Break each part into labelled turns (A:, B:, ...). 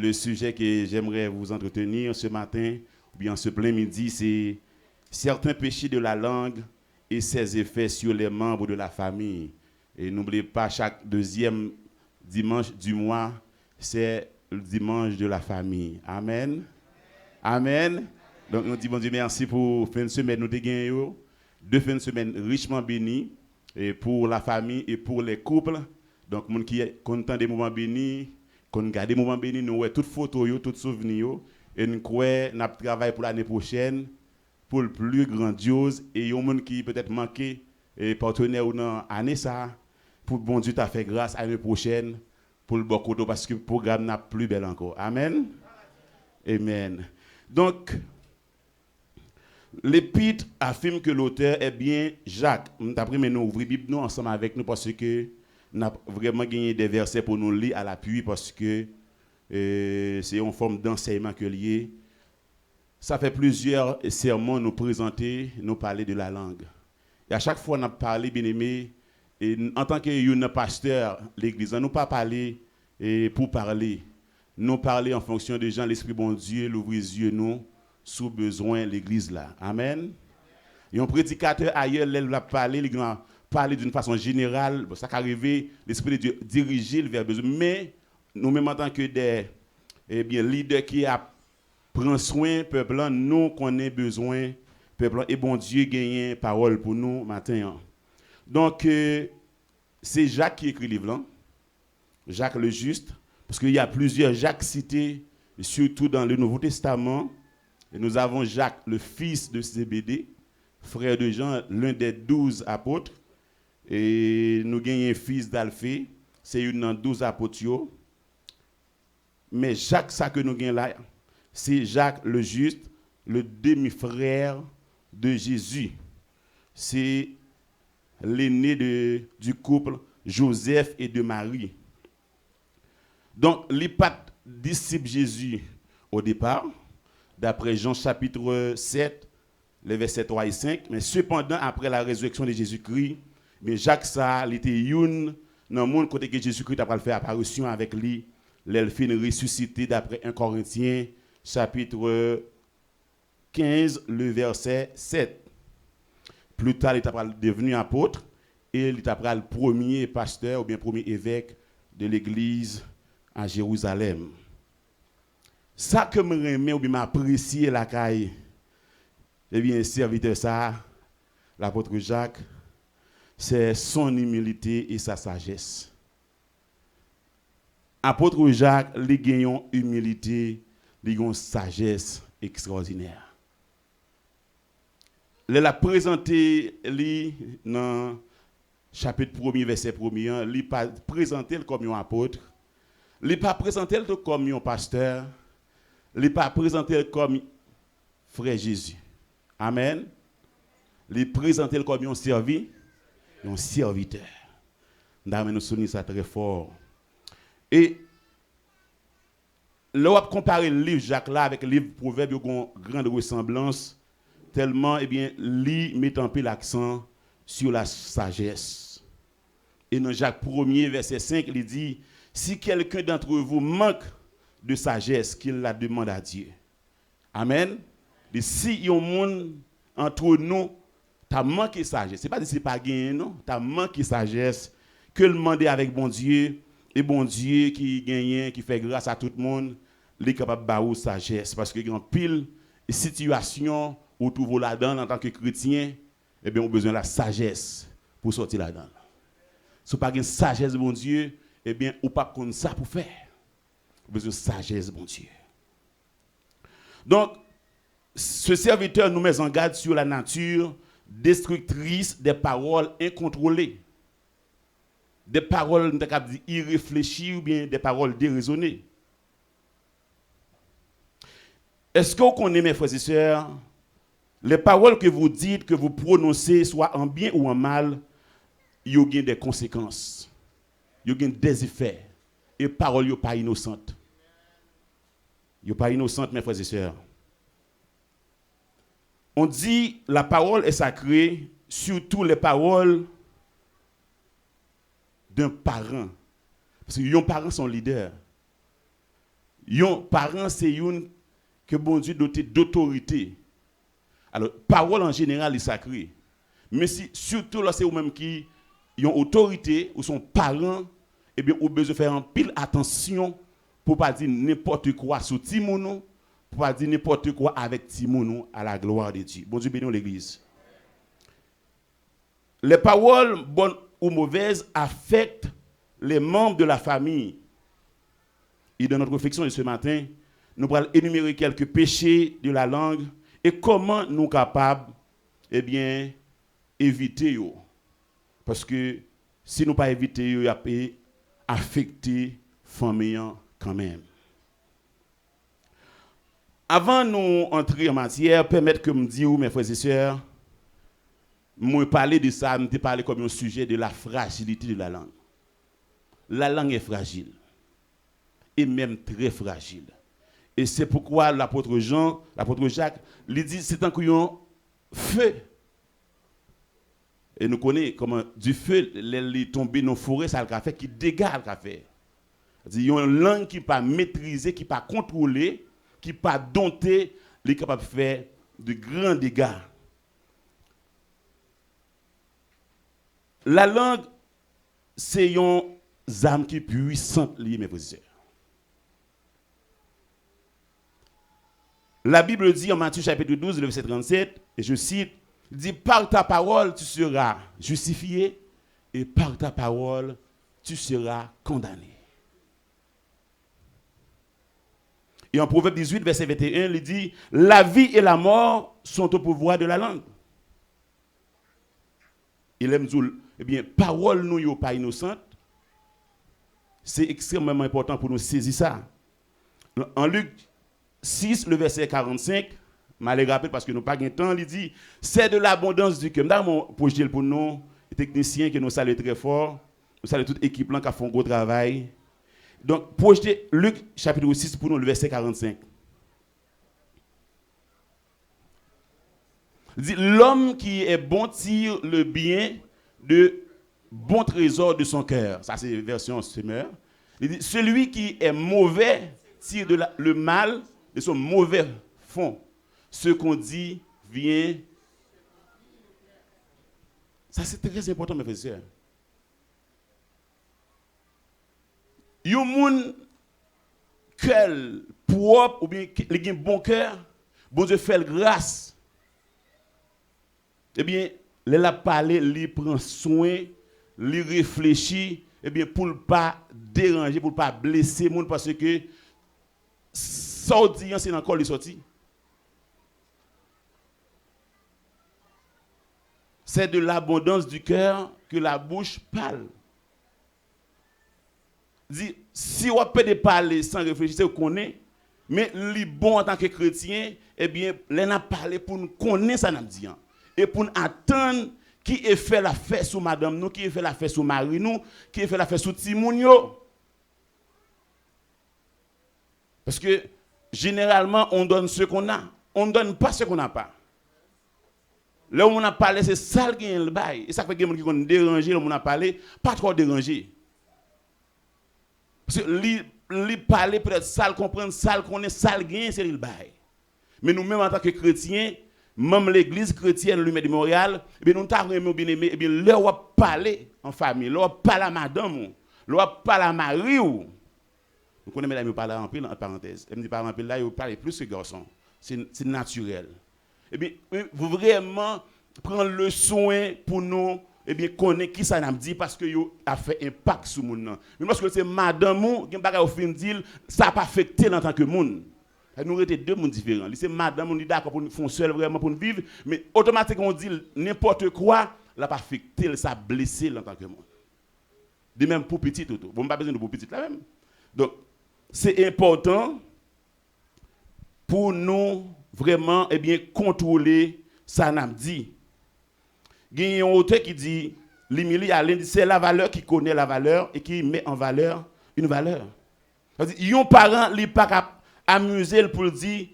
A: Le sujet que j'aimerais vous entretenir ce matin, ou bien ce plein midi, c'est certains péchés de la langue et ses effets sur les membres de la famille. Et n'oubliez pas, chaque deuxième dimanche du mois, c'est le dimanche de la famille. Amen. Amen. Donc, nous disons bon Dieu merci pour fin de semaine, nous avons deux fins de semaine richement bénies et pour la famille et pour les couples. Donc, les gens qui sont contents des moments bénis, qu'on garde des moments bénis, nous avons toutes photos, toutes souvenirs. Et nous travaillons pour l'année prochaine, pour le plus grandiose. Et il y a des gens qui peut-être manqué et partenaire ou dans l'année ça, pour bon Dieu t'a fait grâce à l'année prochaine, pour le bon côté, parce que le programme n'a plus belle encore. Amen. Amen. Donc, l'épître affirme que l'auteur est bien Jacques. D'après nous ouvrir la Bible nous ensemble avec nous parce que nous avons vraiment gagné des versets pour nous lire à l'appui parce que c'est une forme d'enseignement que lié. Ça fait plusieurs sermons nous présenter, nous parler de la langue. Et à chaque fois nous parlé bien aimé et en tant que pasteur l'église, nous pas parler pour parler. Nous parler en fonction de Jean l'esprit bon Dieu, l'ouvrir les yeux nous sous besoin l'église là. Amen. Et un prédicateur ailleurs il va parler, il va parler d'une façon générale, ça qui arrive l'esprit de Dieu diriger vers besoin, mais nous même en tant que des leaders qui a prend soin peuple nous connaît besoin peuple et bon Dieu gagne parole pour nous matin. Donc c'est Jacques qui écrit le livre là. Jacques le juste parce qu'il y a plusieurs Jacques cités surtout dans le Nouveau Testament. Et nous avons Jacques, le fils de Zébédée, frère de Jean, l'un des 12 apôtres. Et nous avons un fils d'Alphée, c'est une des 12 apôtres. Mais Jacques, ça que nous avons là, c'est Jacques le juste, le demi-frère de Jésus. C'est l'aîné du couple Joseph et de Marie. Donc, les pas disciples Jésus au départ, d'après Jean chapitre 7, les versets 3 et 5. Mais cependant, après la résurrection de Jésus-Christ, mais Jacques ça, il était une dans le monde côté que Jésus-Christ a fait apparition avec lui, l'elfine ressuscité d'après 1 Corinthiens chapitre 15, le verset 7. Plus tard, il est devenu apôtre et il est le premier pasteur ou bien premier évêque de l'église à Jérusalem. Ça que me remet ou bien m'apprécier la caille, eh bien, serviteur ça, l'apôtre Jacques, c'est son humilité et sa sagesse. Apôtre Jacques, il gagne une humilité, il gagne une sagesse extraordinaire. Il a présenté dans le chapitre 1er, verset 1er, il n'a pas présenté comme un apôtre, il n'a pas présenté comme un pasteur, il n'est pas présenté comme frère Jésus. Amen. Il est présenté comme un serviteur. Nous soulignons ça très fort. Et là, on comparer le livre Jacques là avec le livre Proverbes, il y a une grande ressemblance, tellement, lui met en peu l'accent sur la sagesse. Et dans Jacques 1er, verset 5, il dit, si quelqu'un d'entre vous manque de sagesse, qu'il la demande à Dieu. Amen. Et si il y a un monde entre nous, tu as manqué de sagesse. Ce n'est pas que ce n'est pas gagné, non. Tu as manqué de sagesse. Que le demander avec bon Dieu. Et bon Dieu qui gagne, qui fait grâce à tout le monde, il est capable de bailler sagesse. Parce qu'il y a une pile de situations où tu vas là-dedans en tant que chrétien, eh bien, on a besoin de la sagesse pour sortir là-dedans. Si vous n'avez pas de sagesse, bon Dieu, eh bien, on pas comme ça pour faire. On a besoin de sagesse, bon Dieu. Donc, ce serviteur nous met en garde sur la nature destructrice des paroles incontrôlées. Des paroles irréfléchies ou bien des paroles déraisonnées. Est-ce que vous connaissez, mes frères et sœurs, les paroles que vous dites, que vous prononcez, soit en bien ou en mal, il y a des conséquences. Il y a des effets. Et les paroles ne sont pas innocentes. Ils ne sont pas innocentes, mes frères et sœurs. On dit la parole est sacrée, surtout les paroles d'un parent. Parce que les parents sont leaders. yon parent c'est une que bon Dieu doté d'autorité. Alors parole en général est sacrée. Mais si surtout là c'est vous même qui ont autorité ou sont parents, eh bien vous besoin faire en pile attention pour pas dire n'importe quoi sur Timounou, pour pas dire n'importe quoi avec Timounou à la gloire de Dieu. Bon Dieu bénisse l'église. Les paroles bonnes ou mauvaises affectent les membres de la famille. Et dans notre réflexion de ce matin, nous allons énumérer quelques péchés de la langue et comment nous sommes capables, eh bien, éviter yo. Parce que si nous pas éviter yo, il peut affecter famille quand même. Avant de nous entrer en matière, permettez que me dise, mes frères et sœurs, moi parler de ça, me parler comme un sujet de la fragilité de la langue. La langue est fragile et même très fragile. Et c'est pourquoi l'apôtre Jacques, lui dit c'est un couillon feu. Et nous connaissons comment du feu, les tomber dans la forêt, ça le fait qui dégage le café. Il y a une langue qui n'est pas maîtrisée, qui n'est pas contrôlée, qui n'est pas domptée, qui est capable de faire de grands dégâts. La langue, c'est une âme qui est puissante, mes frères et sœurs. La Bible dit en Matthieu chapitre 12, le verset 37, et je cite, dit, par ta parole, tu seras justifié, et par ta parole, tu seras condamné. Et en Proverbe 18, verset 21, il dit, la vie et la mort sont au pouvoir de la langue. Il aime dire, eh bien, parole nous yo pas innocente. C'est extrêmement important pour nous saisir ça. En Luc 6, le verset 45, je vais le rappeler parce que nous n'avons pas de temps, il dit, c'est de l'abondance du cœur. Nous projeté pour nous, les techniciens qui nous saluent très fort, nous saluons toute l'équipe qui a fait un gros travail. Donc, projeté Luc chapitre 6 pour nous, le verset 45. Il dit, l'homme qui est bon tire le bien de bon trésor de son cœur. Ça, c'est version Semeur. Il dit, celui qui est mauvais tire le mal de son mauvais fond. Ce qu'on dit vient. Ça, c'est très important, mes frères et sœurs. Yon moun cœur propre ou bien qui a un bon cœur, bon Dieu fait grâce. Eh bien, les la parler, li prend soin, li réfléchit, eh bien pour ne pas déranger, pour ne pas blesser moun parce que sorti c'est encore les sorti. C'est de l'abondance du cœur que la bouche parle. Dit, si on peut parler sans réfléchir, vous connaissez, mais li bon en tant que chrétien, eh bien, les n'a parlé pour nous connaître ça n'a dit. Et pour nous attendre qui est fait la fête sur madame nous, qui est fait la fête sur mari nous, qui est fait la fête sur timoun yo. Parce que généralement, on donne ce qu'on a. On ne donne pas ce qu'on n'a pas. Là où on a parlé, c'est ça qui est le bail. Et ça fait que les gens qui ont dérangé, là où on a parlé, pas trop dérangé. Parce que li parler peut-être sale comprendre sale connaît sale gain c'est le bail. Mais nous même en tant que chrétiens, même l'église chrétienne lui de Montréal, bien nous t'a vraiment bien aimé et bien leur on parler en famille, leur parler à madame, leur parler à mari ou. Vous connaissez mesdames parler en pile en parenthèse. Elle me dit parler en pile là, ils parlent plus que garçon. C'est naturel. Et bien vous vraiment prendre le soin pour nous eh bien connaît qui ça n'a dit parce que yo a fait impact sur moun. Mais parce que c'est madame ou qui bagay au fin dire ça pas affecté en tant que moun. Nous étions deux mondes différents. C'est madame on dit d'accord pour nous font seul vraiment pour nous vivre mais automatiquement on dit n'importe quoi l'a pas affecté ça blessé en tant que moun. De même pour petit tout. Bon pas besoin de pour petit là même. Donc c'est important pour nous vraiment eh bien contrôler ça n'a dit. Il y a un auteur qui dit, c'est la valeur qui connaît la valeur et qui met en valeur une valeur. Il y a un parent qui n'est pas amusé pour dire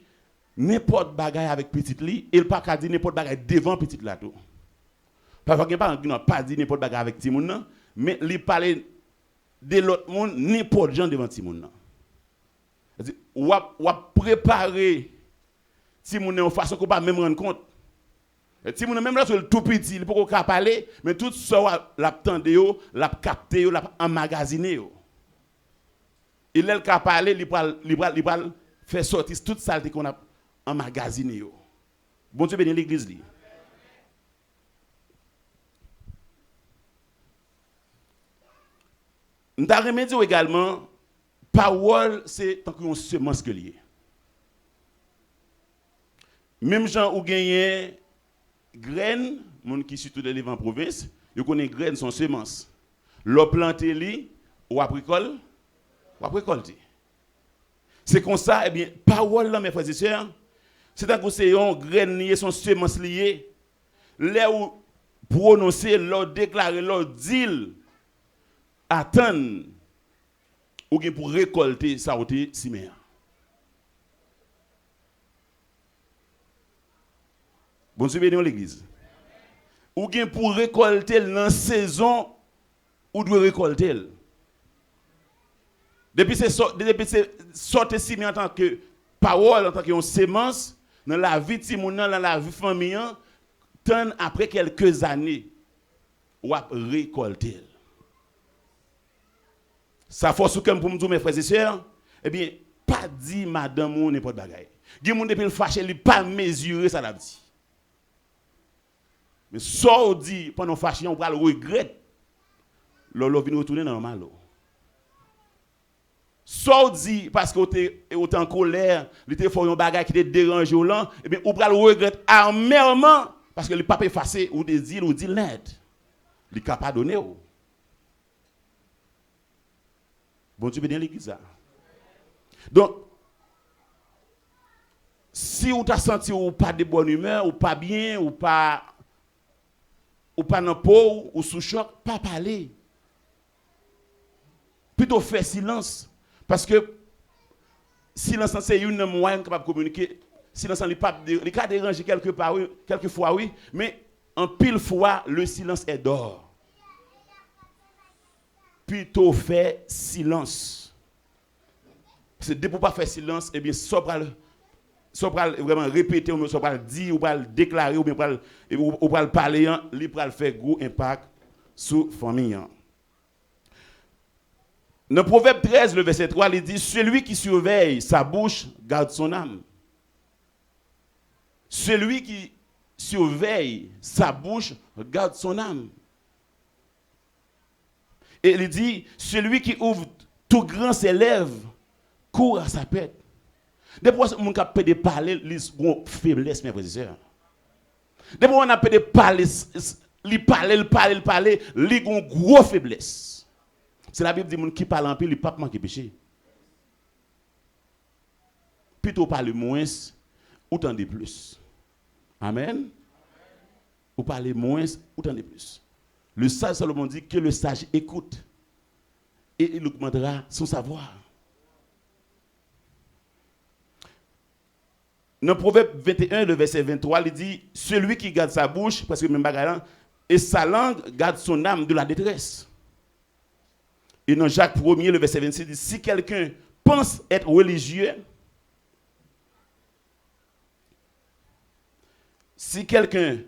A: n'importe bagaille avec petite li, et il pas dire n'importe bagaille devant petite la tout. Parfois, il y a un parent qui n'a pas dit n'importe bagaille avec Timoun, mais il parle de l'autre monde, n'importe gens devant Timoun. ou préparer si mon en façon qu'on pas même rendre compte. Si mon même là sur le tout petit, il peut pas parler, mais tout ça l'a tendé yo, l'a capté yo, l'a emmagasiné yo. Il est capable parler, il va faire sortir toute saleté qu'on a emmagasiné yo. Bon Dieu bénit l'église li. Nous avons dit également, parole, c'est tant qu'on semence que lié. Même gens ou gagné graines, monde qui surtout de l'évent en province, ils connaissent graines sont semences. L'on planté li ou récolte, ou récolter. C'est comme ça, eh bien, parole là mes frères et sœurs, c'est tant que c'est une graine liée, son semence liée. Là où prononcer, leur déclarer, leur dire, attendre ou bien pour récolter ça ou te simer. Bon Dieu béni l'église. Ou bien pour récolter dans saison ou doit récolter. Depuis c'est sortir simer en tant que parole, en tant que sémence dans la vie de mon dans la vie famille, tant après quelques années ou à récolter. Ça force comme pour me dire mes frères et sœurs, eh bien, pas dit madame ou n'importe bagaille. Il y a des gens depuis le fâché, il pas mesurer ça l'a dit. Mais ça on dit pendant fâché, on va le regretter. L'on vient retourner normal. Ça on dit parce que on est en colère, il te fait un bagaille qui te dérange là, eh bien, on va le regretter amèrement parce que le pape effacé ou des îles ou dit net. Il est capable de donner. Bon Dieu bénit l'église. Donc, si vous avez senti ou pas de bonne humeur, ou pas bien, ou pas dans peau, ou sous choc, pas parler. Plutôt faire silence. Parce que silence, c'est une moyen capable de communiquer. Silence, il pas déranger quelque part, oui, quelquefois, oui, mais en pile fois, le silence est d'or. Plutôt faire silence. C'est de pour pas faire silence, eh bien, soit vraiment répéter, ou soit dire, ou pas déclarer, ou bien ou pas parler, il va faire gros impact sur la famille. Dans le Proverbe 13, le verset 3, il dit, celui qui surveille sa bouche garde son âme. Celui qui surveille sa bouche garde son âme. Et il dit, celui qui ouvre tout grand ses lèvres, court à sa pète. Des fois, on a peut de parler, les faiblesses, mes frères et sœurs. Des fois, on a peut de parler, les gros faiblesses. C'est la Bible dit, qui parle en pile, il ne peut pas manquer péché. Plutôt parler moins, ou t'en de plus. Amen. Ou parler moins, ou t'en de plus. Le sage Salomon dit que le sage écoute et il augmentera son savoir. Dans Proverbe 21, le verset 23, il dit celui qui garde sa bouche, parce que même bagarre, et sa langue garde son âme de la détresse. Et dans Jacques 1er, le verset 26, il dit si quelqu'un pense être religieux, si quelqu'un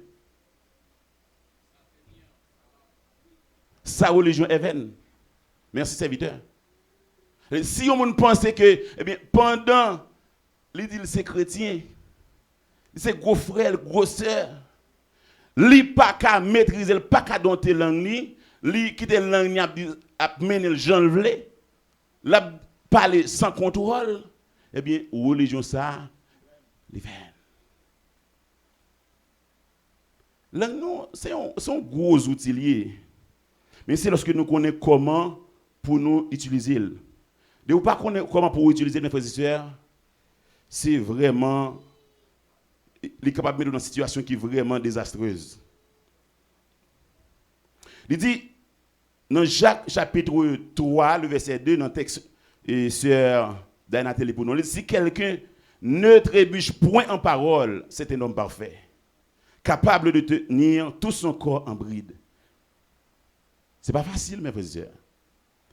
A: sa religion est vaine. Merci, serviteur. Et si on pense que, eh bien, pendant, il dit c'est chrétien, c'est gros frère, gros sœur, il n'a pas qu'à maîtriser, il n'a pas qu'à dompter la langue, il quitte la langue, a mené le gens le voulait, il a parlé sans contrôle, eh bien, religion ça, il est vaine. Langue, c'est un gros outil. Mais c'est lorsque nous connaissons comment pour nous utiliser. De ne pas connaître comment pour utiliser mes frères et sœurs, c'est vraiment, il est capable de mettre dans une situation qui est vraiment désastreuse. Il dit, dans Jacques chapitre 3, le verset 2, dans le texte, et sœur Diana Télé pour nous, il dit, si quelqu'un ne trébuche point en parole, c'est un homme parfait, capable de tenir tout son corps en bride. Ce n'est pas facile, mes frères et sœurs.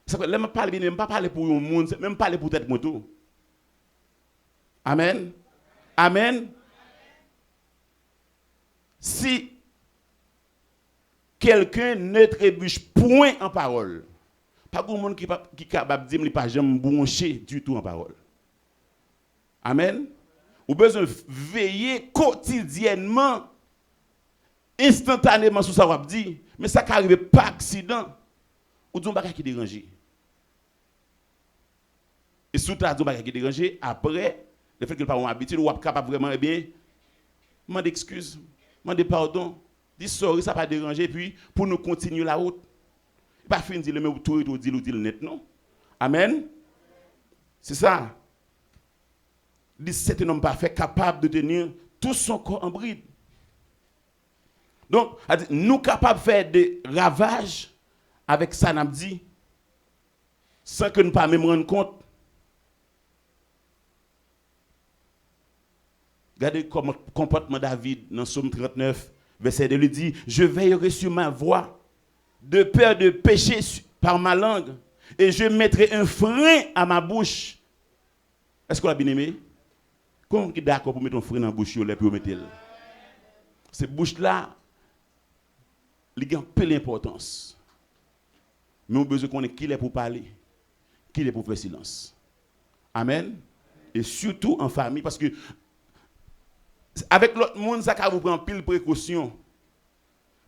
A: C'est que là, je ne parle pas parler pour le monde, même parler pour tête moto. Amen. Amen. Si quelqu'un ne trébuche point en parole, pas de monde qui est capable de dire qu'il n'est pas jamais branché du tout en parole. Amen. Vous avez besoin de veiller quotidiennement, instantanément sur ça qu'on dit, mais ça n'arrive pas accident. Ou d'un bagage qui dérange. Et surtout d'un bagage qui dérange, après, le fait que le parent habitué, ou capable vraiment, eh bien, demande excuse, demande pardon, dis sorry, ça pas déranger, puis pour nous continuer la route. Pas fin dire le même tout dire le net, non? Amen. C'est ça. C'est un homme parfait capable de tenir tout son corps en bride. Donc, nous capables de faire des ravages avec ça, n'a dit, sans que nous ne pas même rendre compte. Regardez comment comportement David dans Psaume 39, verset 2, il dit, je veillerai sur ma voix, de peur de pécher par ma langue, et je mettrai un frein à ma bouche. Est-ce qu'on l'a bien aimé? Comment est d'accord pour mettre un frein dans la bouche et pour mettre elle? Cette bouche-là, il a un peu d'importance. Mais on a besoin de connaître qui est pour parler, qui est pour faire silence. Amen. Et surtout en famille, parce que avec l'autre monde, ça va vous prendre pile précaution.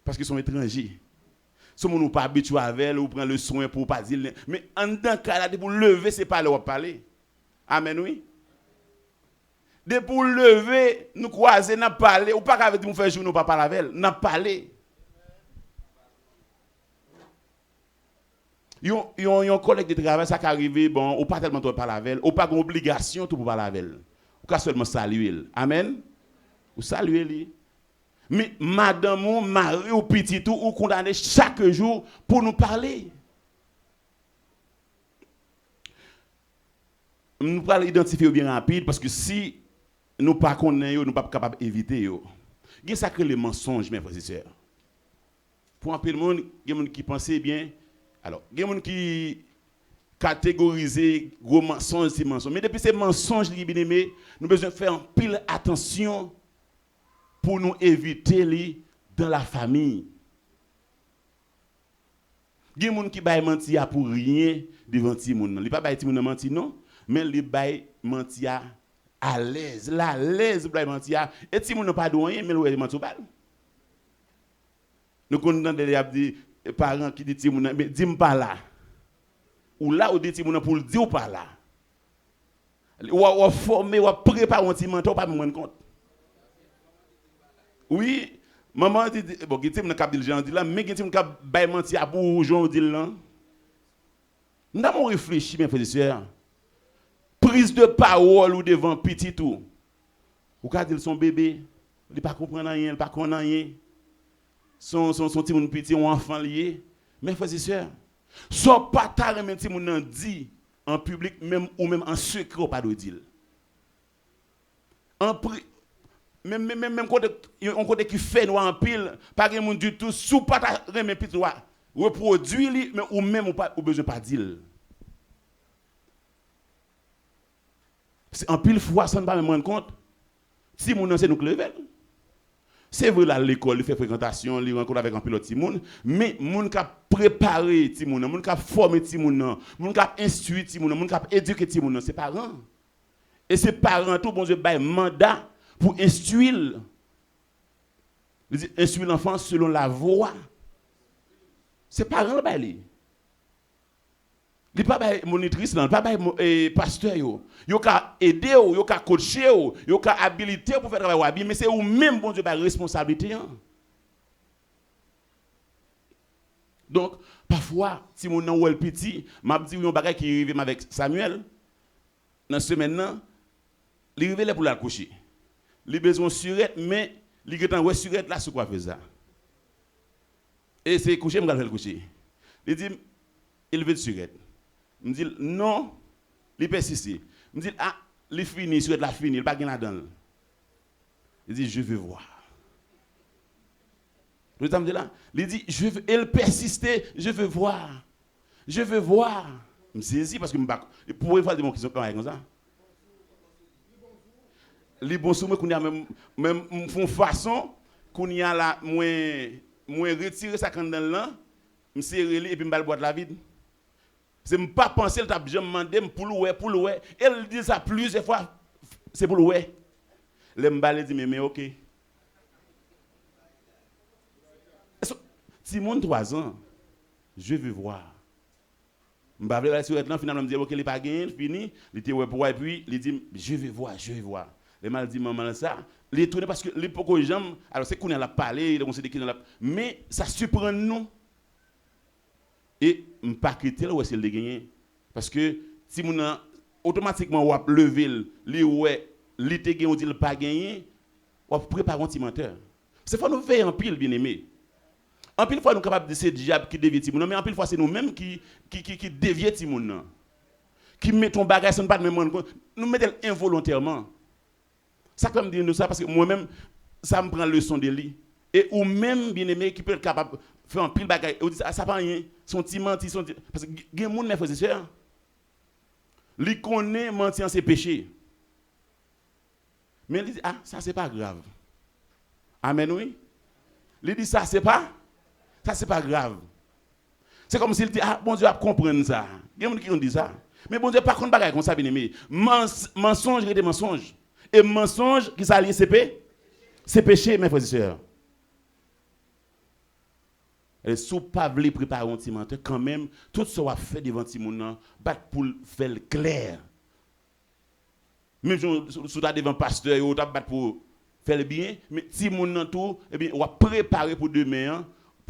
A: Parce qu'ils sont étrangers. Si on n'est pas habitué avec eux, ou prend le soin pour ne pas dire. Mais en tant cas, pour lever, ce n'est pas leur parler. Amen, oui. De pour lever, nous croiser, nous parler. Ou pas avec nous faire jour, nous pas parler avec elle. Nous parler. Yon collègue de travail, ça qui arrive, bon, ou pas tellement de parler avec elle, ou pas d'obligation pour parler avec elle. Ou pas seulement saluer elle. Amen. Ou saluer elle. Mais madame ou mari ou petit tout, ou condamné chaque jour pour nous parler. Nous parlons identifier bien rapide parce que si nous ne connaissons pas, nous ne sommes pas capables d'éviter. Il y a ça que les mensonges, mes frères et sœurs. Pour un peu de monde, il y a des gens qui pensent bien. Alors, il y a des gens qui catégorisent gros mensonges, ces mensonges. Mais depuis ces mensonges, les bien-aimés, nous avons besoin de faire un pile attention pour nous éviter les dans la famille. Il y a des gens qui mentent pour rien devant les gens. Ils ne pas mentir, non, mais ils mentir à l'aise. À l'aise, ils mentir. Et si les gens n'ont pas de rien, mais ils mentent pas. Nous connaissons des parents qui disent mais dis-moi pas là. Ou là, ou dit pour le dire ou pas là. Ou former, ou préparer un petit mentor, pas me rendre compte. Oui, maman dit, bon, qui est cap diligent dit là, mais qui est cap bay menti à bourgeon dit là. Nous avons réfléchi, mes frères et sœurs. Prise de parole ou devant petit tout. Ou quand dit son bébé, il pas comprendre rien, il pas connaître rien. Son petit mon petit ou enfant lié. Mes frères et sœurs, soit pas tard même si mon dit en public même ou même en secret pas de dire. En même côté qui fait nous en pile, pas de monde du tout, sous pas ta remet petit reproduire mais ou même ou pas ou besoin pas dire. C'est en pile fois ça ne pas me rendre compte. Si mon c'est nous level. C'est vrai là l'école, il fait fréquentation, il rencontre avec un pilote ti moun, mais moun qui a préparé ti moun, moun qui a formé ti moun, moun qui a instruit ti moun, moun qui a éduqué ti moun, c'est parents. Et ces parents tout bon Dieu bail mandat pour instruire. Instruire l'enfant selon la voie. C'est parents là li. Li pas bay monitrice non, pas bay pasteur yo. Yo ka aider yo ka coacher yo ka habilité pour faire travail wabi, mais c'est ou même bon Dieu bay responsabilité. Donc parfois si mon nan ou el petit, m'a dit yon bagay qui arrive avec Samuel dans semaine nan, li rive là pour la coucher. Li besoin surette mais li getan ouais surette là sur quoi faire ça. Et c'est coucher m'gal faire coucher. Il dit il veut surette. Me dit non, il persiste. Me dit ah, il fini, sur la fini, il pas gain là-dedans. Il dit je veux voir. Vous entendez là? Il dit je veux, elle persiste, je veux voir. Je veux voir. Me saisis parce que me pas pour faire des mots qui sont comme ça. Les bons sous moi qu'on y a même font façon qu'on y a là moi retirer ça quand dans là, me serrer et puis me boîte la vide. C'est me pas penser le t'a jamais demandé pour le ouais. Elle dit ça plusieurs fois c'est pour le ouais. Le m'balle dit mais OK. Simon 3 ans. Je veux voir. M'balle la sur là finalement me dit OK, il pas gagné, fini, il était ouais pour et puis il dit je vais voir. Le mal dit maman ça, il tourné parce que l'époque aux jambes, alors c'est qu'on a parlé, on s'est dit qu'il mais ça surprend nous. Et m'pas quitter là où c'est le gagner parce que si mon automatiquement ou lever li ouais li te gagné ou dit le pas gagné ou préparer un petit menteur c'est faut nous veiller en pile bien aimé en pile fois nous capable de c'est diable qui dévie ti moun mais en pile fois c'est nous même qui dévier ti moun qui mettons bagage sans pas même rendre nous mettons involontairement ça comme dire nous ça parce que moi même ça me prend leçon de lui et ou même bien aimé qui peut être capable faire un pile bagage ou dit ça pas rien son petit menti parce que gen moun mes frères et sœurs li connaît mentir c'est péché mais il dit ah ça c'est pas grave amen oui il dit ça c'est pas grave c'est comme s'il dit ah bon Dieu a comprendre ça gen moun qui ont dit ça mais bon Dieu pas contre bagage comme ça bien aimé mensonge et des mensonges et mensonge qui s'allie c'est péché mes frères et sœurs. Et si vous ne pouvez pas préparer un petit menteur, quand même, tout ce qu'on fait devant petit monde, bat pour faire le clair. Même si vous êtes devant un pasteur, vous êtes pour faire le bien, mais petit monde tout, eh bien, on va préparer pour demain,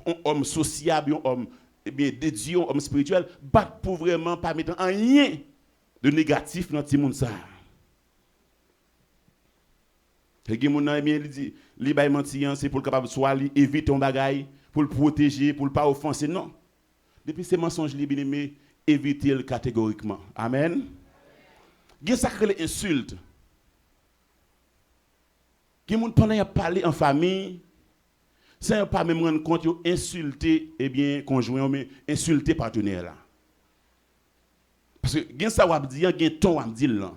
A: un homme sociable, un homme eh bien, dédié, un homme spirituel, bat pour vraiment pas mettre rien de négatif dans petit monde ça. Et qui mon ami il dit, li bay mentir, c'est pour capable soit éviter un bagaille, pour le protéger, pour ne pas offenser. Non. Depuis ces mensonges, les bien-aimés, évitez-le catégoriquement. Amen. Il y a sacré insulte. Il y a des gens pendant parler en famille, sans pas même rendre compte, insulter eh bien conjoint, mais insulter partenaire là. Parce que il y a ça ou dire, il y a ton à dire là.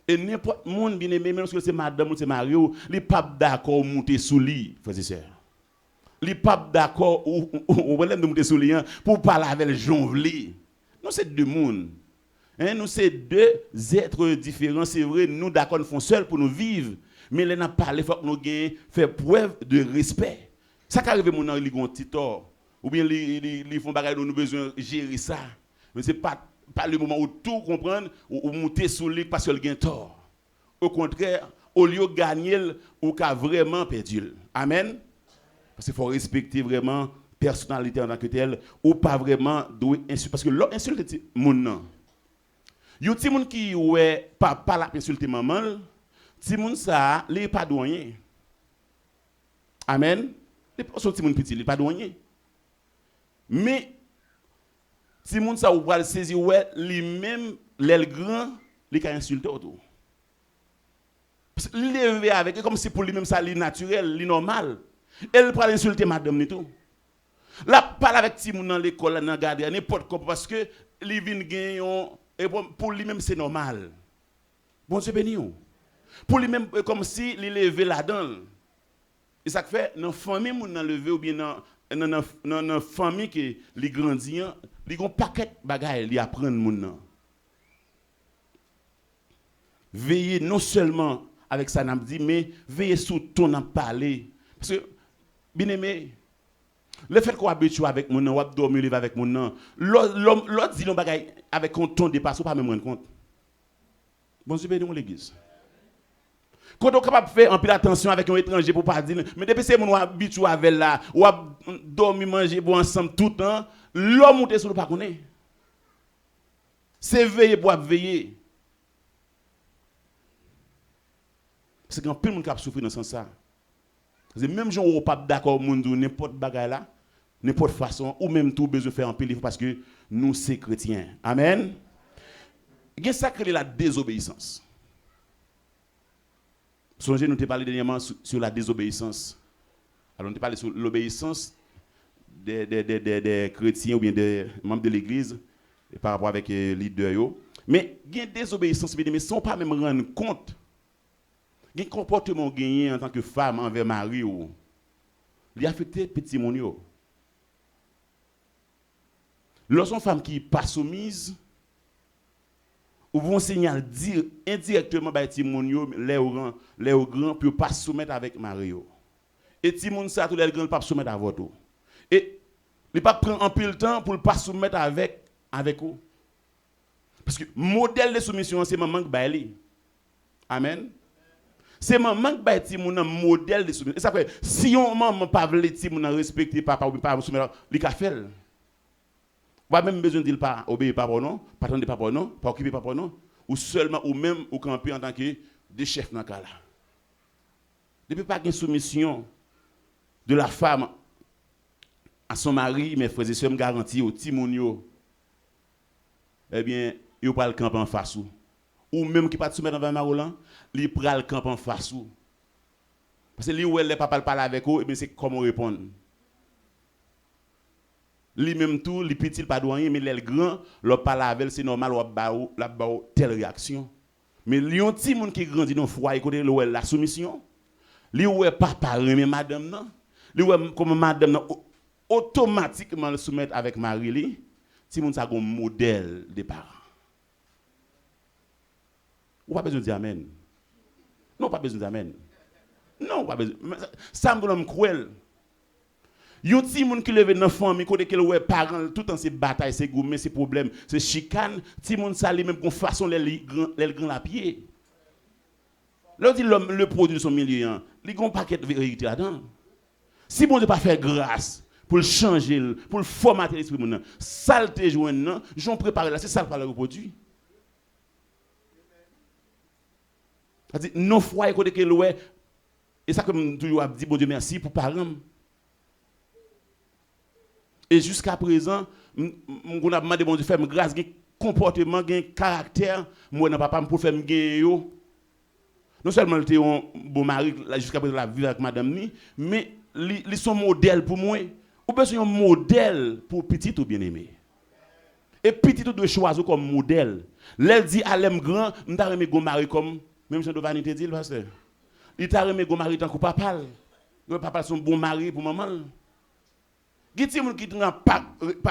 A: Et n'importe monde bien-aimé, même si c'est madame ou c'est Mario, il n'est pas d'accord monter sous lui, frères et sœurs. Les papes d'accord ou problème de monter sur les pour parler avec les gens. Nous c'est deux mondes. Nous c'est deux êtres différents, c'est vrai, nous d'accord nous font seuls pour nous vivre, mais les n'a parlé faut que nous faire preuve de respect. Ça qui arrive mon nan li gon petit tort ou bien li font bagarre nous besoin gérer ça. Mais c'est pas le moment où tout comprendre ou monter sur lui parce qu'il gagne tort. Au contraire, au lieu de gagner ou qu'a vraiment perdu. Amen. Parce qu'il faut respecter vraiment la personnalité en tant que telle, ou pas vraiment doué insulter. Parce que l'autre insulte mon nom. Il y a des gens qui ouais pas la insulter maman, ti moun ça, les pas douanier. Amen. Les pas sont ti moun petit, les pas douanier. Mais ti moun ça ou va saisir ouais, lui même l'aile grand, les ka insulter autour. Parce que lever avec comme si pour lui même ça li naturel, li normal. Elle prend insulter madame ni tout. Là parle avec ti moun dans l'école dans garder n'importe quoi parce que li vinn gagnon et pour lui même c'est normal. Bon Dieu béni ou. Pour lui même comme si li lever là-dedans. Et ça fait dans famille moun nan lever ou bien dans famille que li grandit, li gon paquet bagaille li apprendre moun nan. Veillez non seulement avec ça n'a dit mais veillez sur ton en parler parce que bien aimé, le fait qu'on habitue avec mon nom, ou dormir avec mon nom, l'autre dit non bagaille avec un ton dépasse, ou pas même rendre compte. Bon Dieu béni l'église. Quand on est capable de faire un peu d'attention avec un étranger pour pas dire, mais depuis que mon habitué avec là, ou dormir manger pour ensemble tout le temps, l'homme monte sur le pas connaît. C'est veiller pour veiller. C'est quand plus de monde qui souffrir dans ce sens ça. Même gens ou pas d'accord monde n'importe bagaille là n'importe façon ou même tout besoin faire un peu parce que nous c'est chrétiens. Amen. Il y a ça qui est la désobéissance. Songez nous t'ai parlé dernièrement sur la désobéissance. Alors nous t'ai parlé sur l'obéissance des chrétiens ou bien des membres de l'église par rapport avec les leaders. Mais il y a une désobéissance mais sans pas même rendre compte un comportement gagné en tant que femme envers mari ou il affecte petit moun yo. Lorsqu'une femme qui pas soumise ou vont signal dire indirectement ba ti moun yo les grand pour pas soumettre avec mari yo. Et ti moun ça tout les grand pas soumettre avec vous. Et il pas prendre un peu le temps pour pas soumettre avec vous. Parce que modèle de soumission c'est maman qui baili. Amen. C'est maman qui baili ti moun modèle de soumission. Et ça fait si on maman pas veut ti moun respecter papa ou pas soumettre, li ka fait. Pas même besoin de dire pas obéir papa non, pas attendre papa non, pas occuper papa non, ou seulement ou même ou camper en tant que des chefs dans cas là. Depuis pas une soumission de la femme à son mari, mes frères et sœurs me garantit au timoun yo. Eh bien, il pas le camp en face ou même qui pas soumettre dans Marolan, il prend le camp en face ou. Parce que lui où elle papa parle avec eux, eh bien c'est comment répondre. Lui même tout, les petits pas douanier mais les grands, leur parler avec c'est normal ou la telle réaction. Mais li un petit monde qui grandit dans foyer côté la soumission. Li ouais papa remet madame non. Li ouais comme madame non automatiquement le soumettre avec mari li. Ti monde ça un modèle des parents. Ou pas besoin de dire amen. Non pas besoin d'amen. Non pas besoin. Ça me donne cruel. Yon ti moun qui leve dans famille côté que ouais parents tout en ces batailles ces goumé ces problèmes ces chicanes ti moun ça li même qu'on façon les grand la pied. Là dit l'homme le produit de son milieu li gon paquet de vérité là-dedans. Si bon Dieu pas faire grâce pour le changer pour le formater l'esprit moun saleté joine nan j'on préparé là c'est ça le produit. Ça dit non foyer côté que ouais et ça comme toujours dit bon Dieu merci pour parents. Et jusqu'à présent, on a demandé bon Dieu faire grâce, un comportement, un caractère, moi papa pour faire gagner yo. Non seulement il était un bon mari jusqu'à présent la vie avec madame ni, mais ils sont modèle pour moi. Ou besoin un modèle pour petit ou bien-aimé. Et petit ou doit choisir comme modèle. L'elle dit à l'aime grand, m'ta remet gon mari comme même Jean de vanité dit le pasteur. Il t'a remet gon mari tant que papa. Le papa son bon mari pour maman. Giti moun qui n'a pas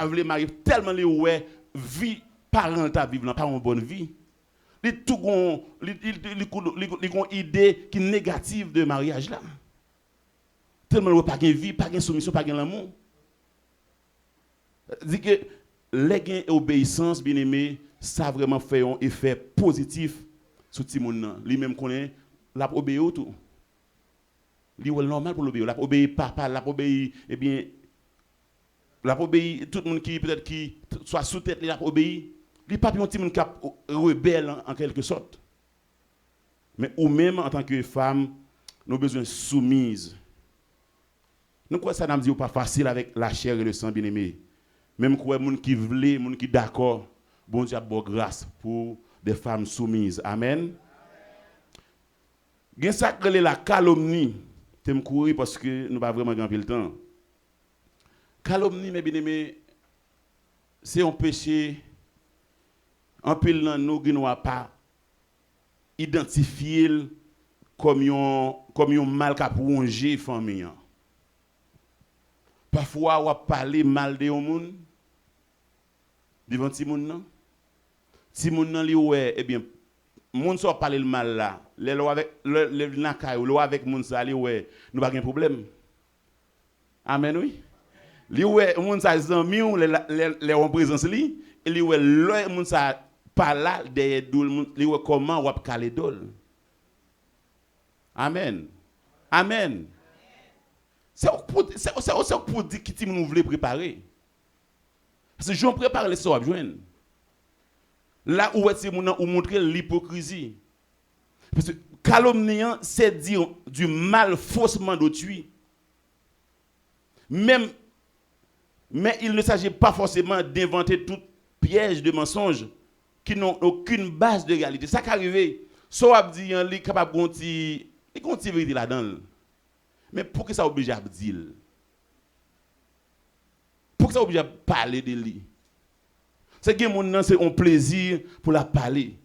A: vle marier tellement li ouais vie parentale vivre pas une bonne vie. Li tout gon li gon idée qui négative de mariage là. Tellement pas gain vie, pas gain soumission, pas gain l'amour. Dit que les gain obéissance bien-aimé, ça vraiment fait un effet positif sur ti moun nan. Li même connaît l'a obéir tout. Li ouais normal pour l'obéir, l'a obéir papa, l'a obéir eh bien la obéir tout le monde qui peut-être qui soit sous tête la obéir les pas un petit monde qui rebelle en quelque sorte mais ou même en tant que femme nous avons besoin soumise nous quoi ça n'a dit pas facile avec la chair et le sang bien-aimé même quoi monde qui veut monde qui d'accord bon Dieu a bonne grâce pour des femmes soumises amen gen ça que la calomnie t'aime courir parce que nous pas vraiment grand le temps. Calomnie, mes bien-aimés, c'est un péché. En pile dans nous qui n'ont pas identifié comme un mal qui a plongé la famille. Parfois, on parle mal de gens devant les gens. Si les gens disent, eh bien, les gens sont parler mal là. Les gens avec les gens avec les gens, nous pas de problème. Amen, oui. Li ouais moun sa zanmi ou les en présence li et li ouais le moun sa pas là derrière dol li ouais comment ou caler dol. Amen. Amen. C'est pour dire qui nous voulait préparer. Parce que j'en prépare les soeurs joindre. Là où est-ce moun ou montrer l'hypocrisie. Parce que calomniant c'est dire du mal faussement d'autrui. Mais il ne s'agit pas forcément d'inventer tout piège de mensonges qui n'ont aucune base de réalité. Ça qui arrive, soit on dit qu'il est capable de dire vérité là-dedans. Mais pour que ça oblige à dire? Pour que ça oblige à parler de lui? C'est que c'est un plaisir pour la parler.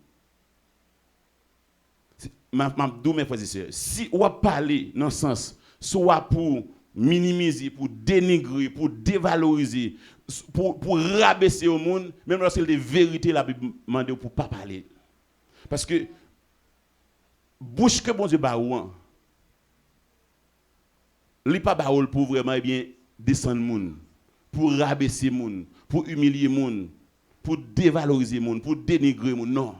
A: mes frères et sœurs, si on parler dans le sens, soit pour minimiser, pour dénigrer, pour dévaloriser, pour rabaisser au monde, même lorsqu'il y a des vérités, la Bible demande pour ne pas parler. Parce que, bouche que bon Dieu ba ou, li pas ba ou pour vraiment bien descendre moun, pour rabaisser moun, pour humilier moun, pour dévaloriser moun, pour dénigrer moun, non.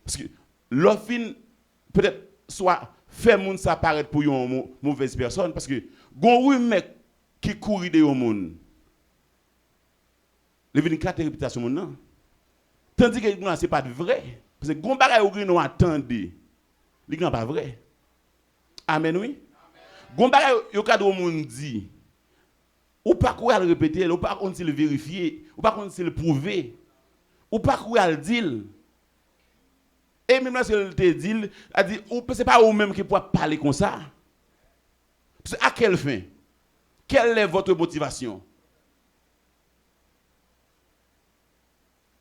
A: Parce que l'offre peut-être soit faire moun ça paraître pour une mauvaise personne parce que gon mec qui courir de au monde. Le vinn carte réputation moun non. Tandis que non c'est pas vrai parce que gon bagay ou non attendez. Li grand pas vrai. Amen oui. Gon bagay yo ka do moun dit. Ou pas quoi le répéter, ou pas on le vérifier, ou pas on le prouver. Ou pas quoi le dire. Et même là, ce qu'elle te dit, elle dit, c'est pas vous-même qui pouvez parler comme ça. À quelle fin? Quelle est votre motivation?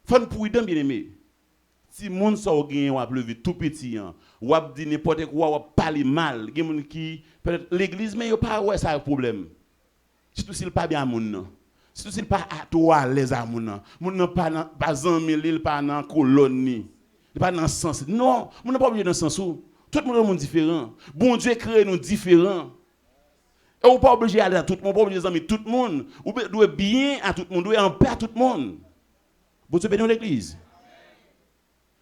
A: Faut nous prudent, bien aimé. Si les gens sont gagnés, ou a levé tout petit, ou a dit n'importe quoi, ou a parlé mal, il y a des gens qui, peut-être l'église, mais il n'y a pas ouais, ça un problème. Surtout s'il pas bien à moun. Surtout s'il pas à toi les à moun. Moun pas en mille, pas dans colonne. Pas dans le sens. Non, on n'est pas obligé dans le sens où tout le monde est différent. Bon Dieu crée nous différents. Et on n'est pas obligé d'aller à tout le monde, on n'est pas obligé d'aimer tout le monde. On doit bien à tout le monde, on doit en paix à tout le monde. Bon Dieu bénit l'église.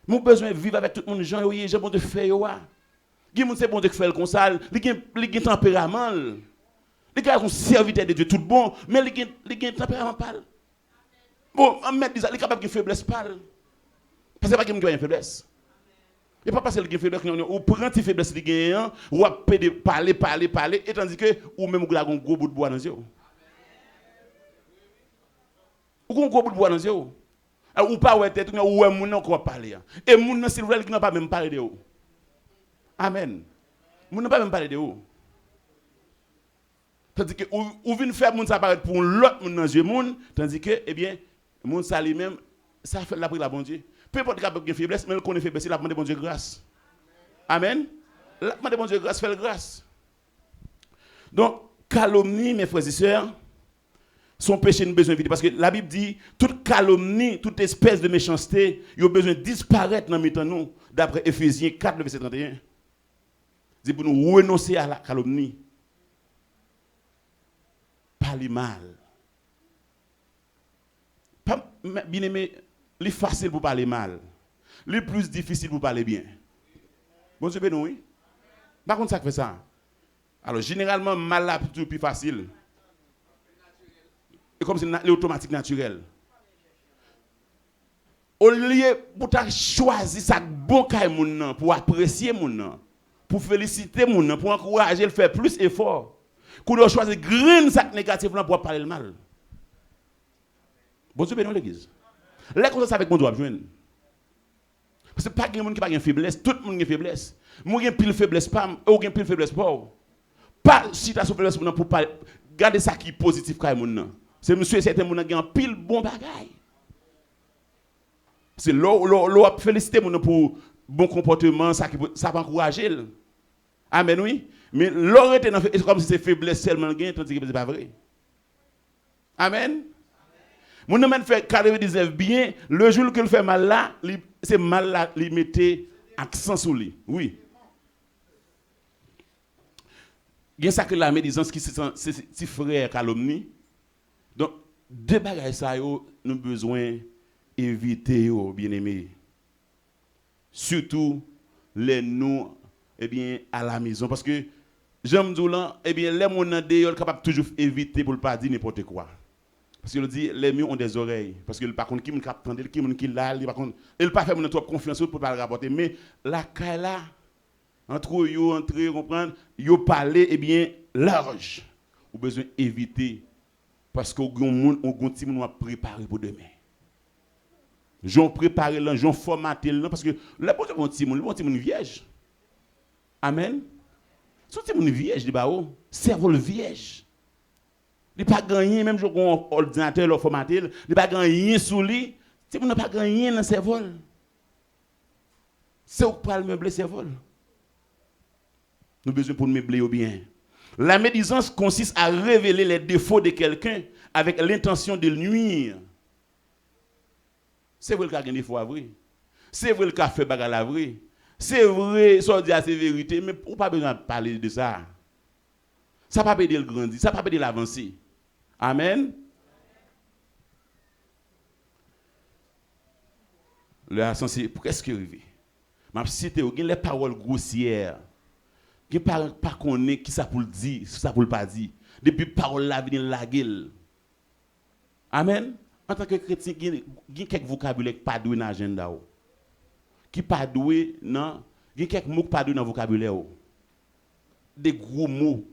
A: Nous avons besoin de vivre avec tout le monde. Jean, j'ai bon de faire. Il y a c'est bon de faire comme ça. Il y a un tempérament. Les gars sont serviteurs de Dieu, tout bon, mais il y a un tempérament pâle. Bon, on met des gens, il est capable de faiblesse pâle. Parce que pas qu'il y a une faiblesse. Et pas parce qu'il y a une faiblesse, ou prend une faiblesse qui gagne, ou à parler, et tandis que ou même vous avez un gros bout de bois dans les yeux. Ou un gros bout de bois dans les yeux. Ou pas ouais tête, ou un moun qu'on va parler. Et moun s'il veut qui n'a pas même parlé de vous. Amen. Moun n'a pas même parlé de vous. Tandis que ou vient faire moun ça paraître pour l'autre moun dans les yeux moun, tandis que eh bien moun ça lui-même ça fait la prière la bon Dieu. Peu importe capable de faiblesse, mais qu'on est faiblesse, il a demandé bon Dieu grâce. Amen. Il a demandé bon Dieu grâce, fait grâce. Donc, calomnie, mes frères et sœurs, son péché nous besoin d'éviter. Parce que la Bible dit, toute calomnie, toute espèce de méchanceté, il a besoin de disparaître dans notre nous, d'après Éphésiens 4, verset 31. C'est pour nous renoncer à la calomnie. Parler mal. Bien aimé, c'est facile pour parler mal. Le plus difficile pour parler bien. Bon Dieu, oui. Par contre, ça fait ça. Alors, généralement, mal là, c'est plus facile. Et comme c'est l'automatique naturel. Au lieu pour choisir ça bon caille moun pour apprécier moun pour féliciter moun pour encourager le faire plus effort. Qu'on doit choisir green sac négatif pour parler le mal. Bon Dieu, l'église. Là, comme ça, avec mon doigt, parce que pas de monde qui n'a pas de faiblesse, tout le monde a une faiblesse. Moi, j'ai pile faiblesse, pas, ou j'ai pile faiblesse, pas si tu as faiblesse pour parler. Gardez ça qui est positif quand même. C'est monsieur, certains gens qui ont pile bon bagage. C'est l'eau a félicité pour bon comportement, ça va encourager. Amen, oui. Mais l'eau était comme si c'est faiblesse seulement, tandis que ce n'est pas vrai. Amen. Mon homme fait 99 bien, le jour qu'il fait mal là, c'est mal là, il mettait accent sur lui. Oui. Il y a ça que la médisance qui c'est frère calomnie. Donc, deux bagages ça nous avons besoin d'éviter, bien aimé. Surtout les nous à la maison. Parce que, j'aime dire, les gens sont capables toujours éviter pour ne pas dire n'importe quoi. Parce qu'il dit, les mieux ont des oreilles. Parce que par contre, qui me capte, qui me l'a, il ne pas faire trop confiance pour ne pas le rapporter. Mais la là, entre eux, comprendre, ils parlent, large. Vous besoin d'éviter. Parce que on a petit monde préparé pour demain. J'en préparé là, j'en formaté là. Parce que le petit monde vierge. Amen. Ce petit monde vierge, cerveau vierge. Il n'a pas gagné, même si on a un ordinateur, le formaté, il n'a pas gagné sous lui. Si on n'a pas gagné dans ses vols. C'est où pour le meubler cerveau. Nous avons besoin pour nous meubler au bien. La médisance consiste à révéler les défauts de quelqu'un avec l'intention de le nuire. C'est vrai le cas des fois vrai. C'est vrai le cas fait bagarre la vrai. C'est vrai, ça dit c'est vérité, mais on pas besoin de parler de ça. Ça pas aider le grandir, ça pas aider l'avancer. Amen. Le sens c'est presque arrivé. M'a cité les paroles grossières. Qui pas connaît qui ça pour le dire, ça pour le pas dire. Depuis parole la venir la gueule. Amen. En tant que chrétien, il y a quelques vocabulaire qui pas doué dans l'agenda. Qui pas doué non, il y a quelques mots qui pas doué dans le vocabulaire. Des gros mots.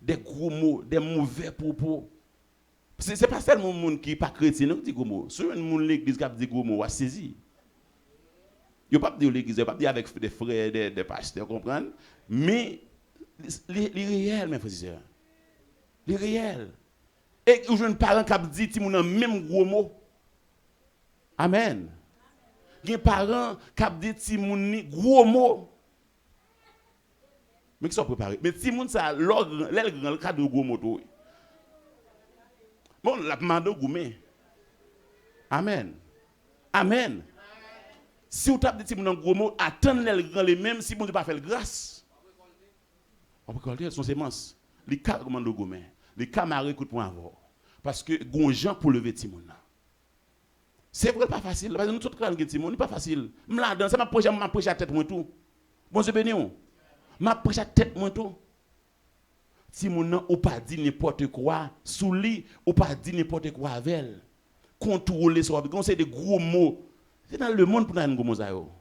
A: Des gros mots, des mauvais propos. C'est pas seulement les gens qui sont pas chrétiens qui disent gros mots. Si un monde l'église qui dit gros mots, on saisi. Il ne pas dire l'église, il ne pas dire avec des frères, des pasteurs, comprendre. Mais les réels, mes frères et sœurs. Les réels. Et je ne parle pas dit que mon même gros mot. Amen. Il y a des parents qui disent que mon gros mot. Mais qui sont préparés. Mais si mon ça le cadre gros mot. Bon, la demande gourmet. Amen. Amen. Si vous tapez des petits gros mots, attendez les mêmes si vous ne pas faire grâce. On peut récolter son sémence. Les cas recommandent gourmet. Les camarades écoutent pour avoir. Parce que gon gens pour lever petit monde. C'est vrai pas facile parce que nous tous crâne petit monde, pas facile. M'la ça m'a prêcher à tête moi tout. Bon Dieu béni on. M'a prêcher à tête moi tout. Si mon nan ou pas dit n'importe quoi sous lui ou pas dit n'importe quoi avec elle. Contrôler ça parce c'est des gros mots. C'est dans le monde pour nous gros mots ça yo.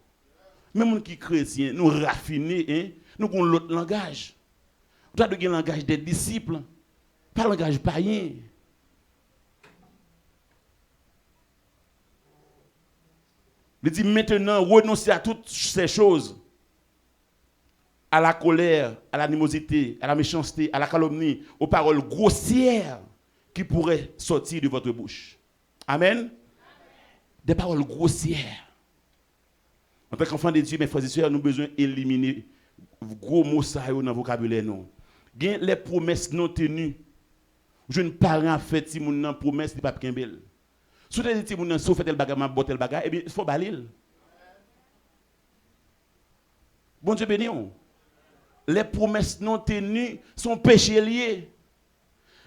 A: Même nous qui chrétiens, nous raffinés hein, nous avons l'autre langage. Tu as le langage des disciples, pas le langage païen. Il dit maintenant renoncez à toutes ces choses. À la colère, à l'animosité, à la méchanceté, à la calomnie, aux paroles grossières qui pourraient sortir de votre bouche. Amen. Des paroles grossières. En tant qu'enfant de Dieu, mes frères et sœurs, nous avons besoin d'éliminer gros mots ça dans le vocabulaire. Les promesses non tenues. Je ne parle en fait si mon promesse n'est pas belle. Si vous dites que si vous faites le bagage, ma botte le bagage, eh bien, il faut balayer. Bon Dieu béni. Les promesses non tenues sont péchés liés.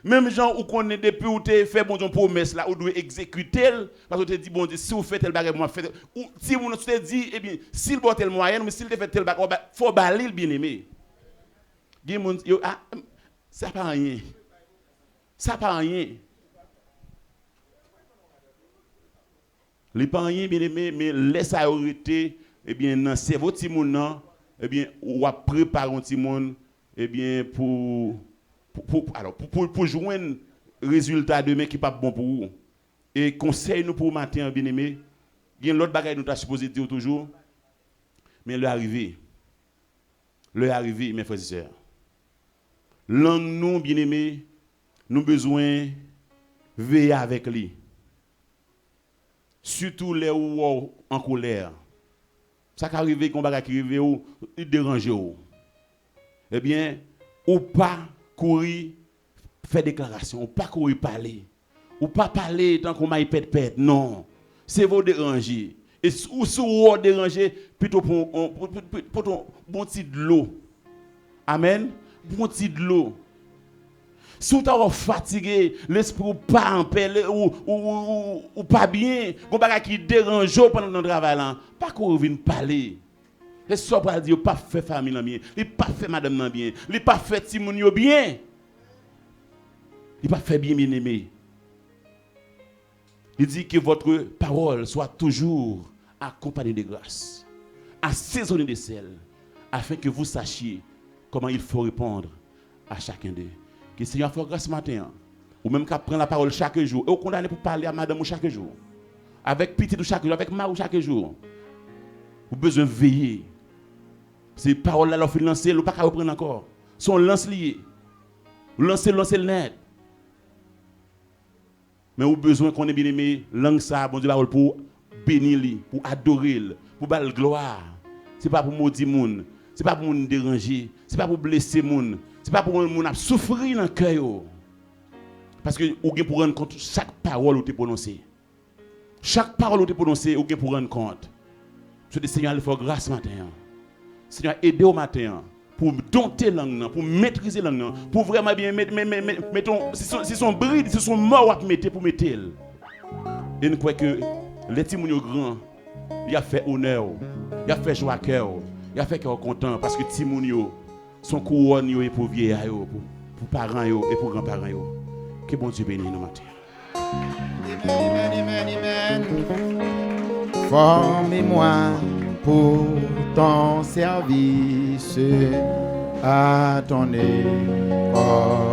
A: Même gens où connaît depuis où tu fait bon Dieu promesse là, où doit exécuter parce que tu dit bon Dieu si vous faites tel bagage moi faites ou si vous te dit eh bien s'il boit tel moyen mais s'il te fait tel bagage faut balayer le bien-aimé. Ça pas rien. Ça pas rien. Les pas rien bien-aimé mais laisse à arrêter eh bien dans cerveau ti moun nan eh bien ou a préparer un petit monde eh bien pour joindre résultat demain qui pas bon pour vous. Et conseil nous pour matin bien aimé, il y a l'autre bagaille nous t'a supposé dire toujours mais le arrivé mes frères et sœurs. Langue nous bien aimé, nous besoin veiller avec lui. Surtout les où en colère. Ça qui arrive qu'on bagaille qui arrive ou déranger ou. Eh bien, ou pas courir faire déclaration, ou pas courir parler, ou pas parler tant qu'on m'a pète non, c'est vous déranger et ou si vous déranger plutôt pour bon petit de l'eau. Amen. Bon petit de l'eau. Si vous êtes fatigué, l'esprit ou pas en paix ou pas bien, vous avez qui dérange pendant le travail là, pas qu'on vienne parler. Les soeurs pas dire pas fait famille bien, il pas fait madame bien, il pas fait timoun bien. Il pas fait bien aimé. Il dit que votre parole soit toujours accompagnée de grâce, assaisonnée de sel, afin que vous sachiez comment il faut répondre à chacun d'eux. Que le Seigneur fasse grâce ce matin, ou même qu'à prendre la parole chaque jour, et au condamné pour parler à madame chaque jour, avec petit chaque jour, avec Marou chaque jour. Vous avez besoin de veiller. Ces paroles-là, leur fait lancer, vous ne pouvez pas reprendre encore. Sont lance liés. Vous lancez le net. Mais vous avez besoin qu'on ait bien aimé langue ça, bon Dieu, parole pour bénir lui, pour adorer lui, pour bal gloire. C'est pas pour maudire monde, c'est pas pour monde déranger, c'est pas pour blesser monde, c'est pas pour monde a souffrir dans le cœur. Parce que vous avez pour rendre compte chaque parole que vous prononcée. Chaque parole que vous prononcée, vous avez pour rendre compte. Je dis Seigneur, il faut grâce matin. Seigneur, aidez au matin pour dompter langue, pour maîtriser langue, pour vraiment bien mettons si son bride, si son mort à mettre pour mettre. Et nous croyons que les petits gens grands, il a fait honneur, il a fait joie à cœur, il a fait cœur content parce que petits gens sont couronne et pour vieillards, pour parents et pour grands-parents. Que bon Dieu bénisse nous matin.
B: Amen. Formez-moi pour ton service à ton école.